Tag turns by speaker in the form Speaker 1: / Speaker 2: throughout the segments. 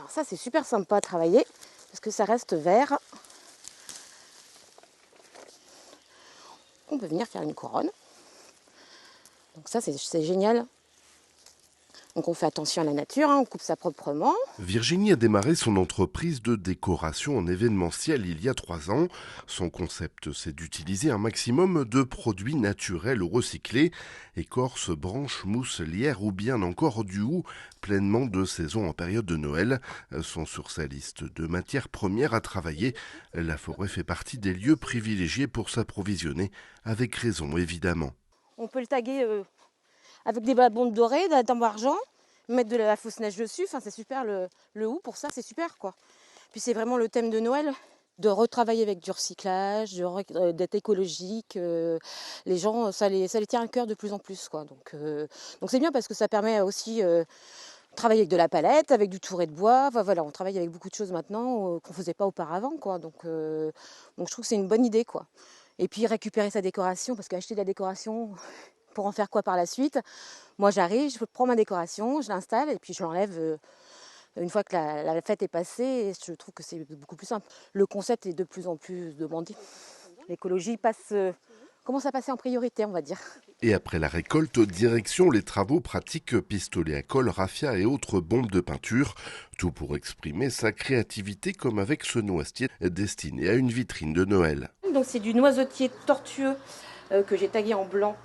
Speaker 1: Alors ça, c'est super sympa à travailler parce que ça reste vert. On peut venir faire une couronne. Donc ça, c'est génial. Donc on fait attention à la nature, on coupe ça proprement.
Speaker 2: Virginie a démarré son entreprise de décoration en événementiel il y a 3 ans. Son concept, c'est d'utiliser un maximum de produits naturels ou recyclés, écorce, branches, mousse, lierre ou bien encore du hou, pleinement de saison en période de Noël. Sont sur sa liste de matières premières à travailler. La forêt fait partie des lieux privilégiés pour s'approvisionner, avec raison évidemment.
Speaker 1: On peut le taguer avec des babons dorés, d'un argent, mettre de la fausse neige dessus. Enfin, c'est super le hou pour ça, c'est super quoi. Puis c'est vraiment le thème de Noël, de retravailler avec du recyclage, d'être écologique. Les gens, ça les tient à cœur de plus en plus quoi. Donc c'est bien parce que ça permet aussi de travailler avec de la palette, avec du touré de bois. Enfin, voilà, on travaille avec beaucoup de choses maintenant qu'on faisait pas auparavant quoi. Donc je trouve que c'est une bonne idée quoi. Et puis récupérer sa décoration, parce qu'acheter de la décoration pour en faire quoi par la suite? Moi j'arrive, je prends ma décoration, je l'installe et puis je l'enlève une fois que la fête est passée. Et je trouve que c'est beaucoup plus simple. Le concept est de plus en plus demandé. L'écologie commence à passer en priorité, on va dire.
Speaker 2: Et après la récolte, direction les travaux pratiques, pistolet à colle, raffia et autres bombes de peinture. Tout pour exprimer sa créativité comme avec ce noisetier destiné à une vitrine de Noël.
Speaker 1: Donc c'est du noisetier tortueux que j'ai tagué en blanc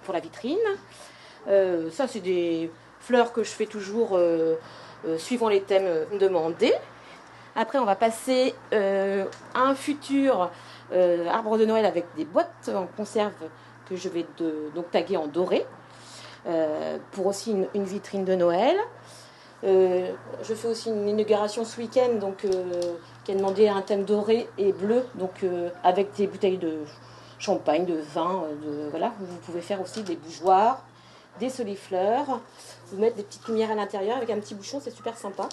Speaker 1: pour la vitrine. Ça c'est des fleurs que je fais toujours suivant les thèmes demandés. Après on va passer à un futur arbre de Noël avec des boîtes en conserve que je vais donc taguer en doré pour aussi une vitrine de Noël. Je fais aussi une inauguration ce week-end qui a demandé un thème doré et bleu, donc avec des bouteilles de champagne, de vin, voilà. Vous pouvez faire aussi des bougeoirs, des solifleurs, vous mettre des petites lumières à l'intérieur avec un petit bouchon, c'est super sympa.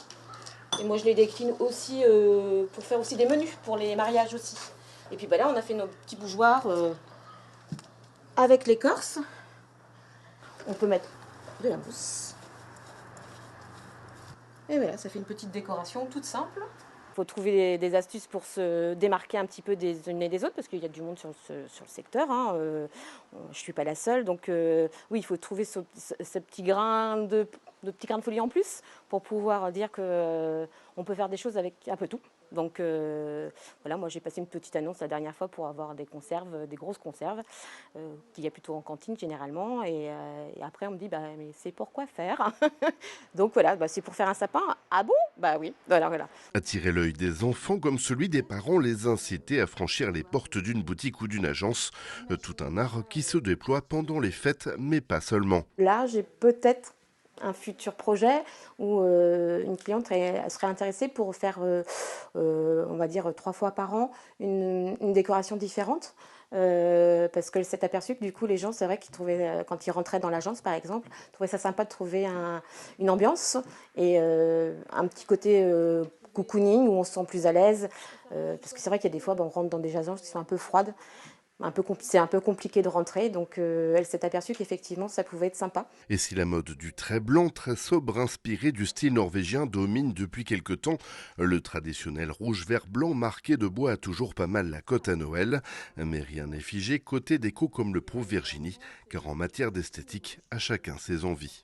Speaker 1: Et moi je les décline aussi pour faire aussi des menus pour les mariages aussi. Et puis bah là on a fait nos petits bougeoirs avec l'écorce. On peut mettre de la mousse. Et voilà, ça fait une petite décoration toute simple. Il faut trouver des astuces pour se démarquer un petit peu des unes et des autres, parce qu'il y a du monde sur le secteur. Hein. Je ne suis pas la seule. Donc oui, il faut trouver ce petit grain de folie en plus pour pouvoir dire qu'on peut faire des choses avec un peu tout. Donc voilà, moi j'ai passé une petite annonce la dernière fois pour avoir des conserves, des grosses conserves, qu'il y a plutôt en cantine généralement. Et après on me dit, mais c'est pour quoi faire? Donc voilà, c'est pour faire un sapin. Ah bon? Bah oui, voilà.
Speaker 2: Attirer l'œil des enfants comme celui des parents, les inciter à franchir les portes d'une boutique ou d'une agence. Tout un art qui se déploie pendant les fêtes, mais pas seulement.
Speaker 1: Là, j'ai peut-être un futur projet où une cliente serait intéressée pour faire, on va dire, 3 fois par an, une décoration différente. Parce qu'elle s'est aperçue que du coup les gens, c'est vrai qu'ils trouvaient, quand ils rentraient dans l'agence par exemple, trouvaient ça sympa de trouver une ambiance et un petit côté cocooning où on se sent plus à l'aise. Parce que c'est vrai qu'il y a des fois, on rentre dans des agences qui sont un peu froides. C'est un peu compliqué de rentrer, donc elle s'est aperçue qu'effectivement ça pouvait être sympa.
Speaker 2: Et si la mode du très blanc, très sobre, inspiré du style norvégien domine depuis quelque temps, le traditionnel rouge-vert-blanc marqué de bois a toujours pas mal la cote à Noël. Mais rien n'est figé côté déco comme le prouve Virginie, car en matière d'esthétique, à chacun ses envies.